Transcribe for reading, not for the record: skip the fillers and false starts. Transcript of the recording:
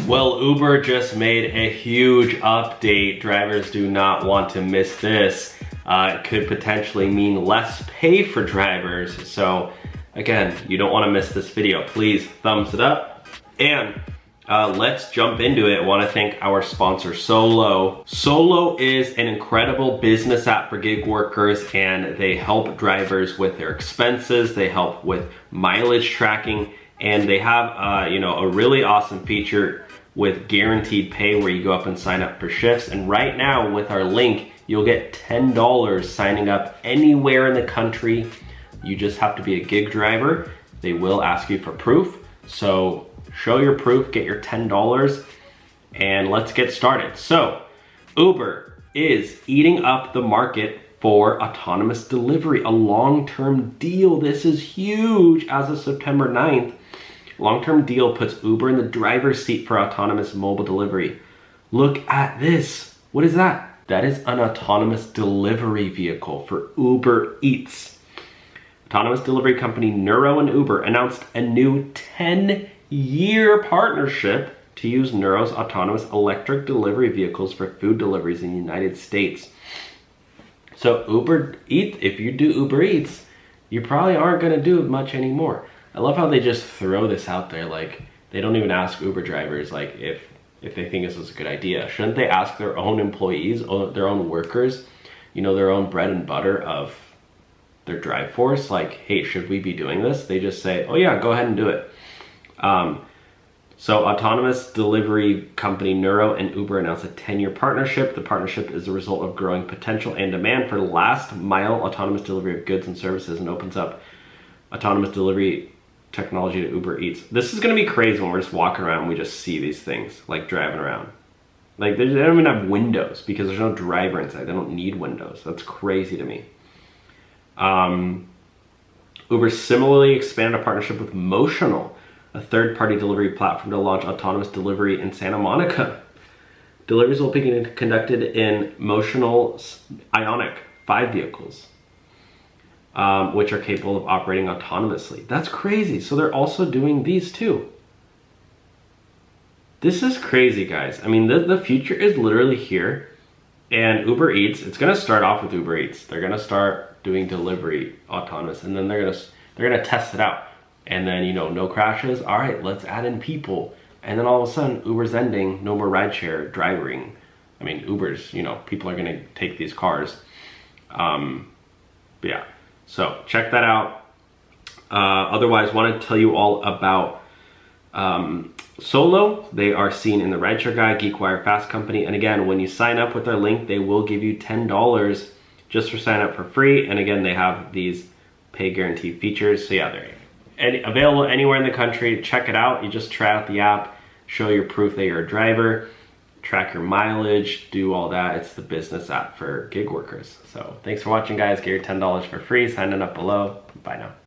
Well, Uber just made a huge update. Drivers do not want to miss this. It could potentially mean less pay for drivers. So again, you don't want to miss this video. Please thumbs it up. And let's jump into it. I want to thank our sponsor, Solo. Solo is an incredible business app for gig workers, and they help drivers with their expenses. They help with mileage tracking, and they have a really awesome feature with guaranteed pay where you go up and sign up for shifts. And right now with our link, you'll get $10 signing up anywhere in the country. You just have to be a gig driver. They will ask you for proof. So show your proof, get your $10, and let's get started. So Uber is eating up the market for autonomous delivery, a long-term deal. This is huge. As of September 9th, long-term deal puts Uber in the driver's seat for autonomous mobile delivery. Look at this. What is that? That is an autonomous delivery vehicle for Uber Eats. Autonomous delivery company Nuro and Uber announced a new 10-year partnership to use Nuro's autonomous electric delivery vehicles for food deliveries in the United States. So Uber Eats, if you do Uber Eats, you probably aren't gonna do much anymore. I love how they just throw this out there. Like, they don't even ask Uber drivers like if they think this is a good idea. Shouldn't they ask their own employees, their own workers, their own bread and butter of their drive force? Like, hey, should we be doing this? They just say, oh yeah, go ahead and do it. So autonomous delivery company Nuro and Uber announced a 10-year partnership. The partnership is a result of growing potential and demand for last mile autonomous delivery of goods and services, and opens up autonomous delivery technology to Uber Eats. This is gonna be crazy when we're just walking around and we just see these things, like driving around. Like, they don't even have windows because there's no driver inside. They don't need windows. That's crazy to me. Uber similarly expanded a partnership with Motional, a third-party delivery platform, to launch autonomous delivery in Santa Monica. Deliveries will be conducted in Motional's Ioniq 5 vehicles, which are capable of operating autonomously. That's crazy. So they're also doing these too. This is crazy, guys. I mean, the future is literally here. And Uber Eats, it's gonna start off with Uber Eats. They're gonna start doing delivery autonomous, and then they're gonna test it out. And then, no crashes. All right, let's add in people. And then all of a sudden, Uber's ending, no more rideshare driving. I mean, Uber's, people are gonna take these cars. But yeah. So check that out. Otherwise, want to tell you all about Solo. They are seen in the Rideshare Guy, GeekWire, Fast Company. And again, when you sign up with their link, they will give you $10 just for sign up for free. And again, they have these pay guarantee features. So yeah, they're available anywhere in the country. Check it out. You just try out the app, show your proof that you're a driver, track your mileage, do all that. It's the business app for gig workers. So thanks for watching, guys. Get your $10 for free. Sign it up below. Bye now.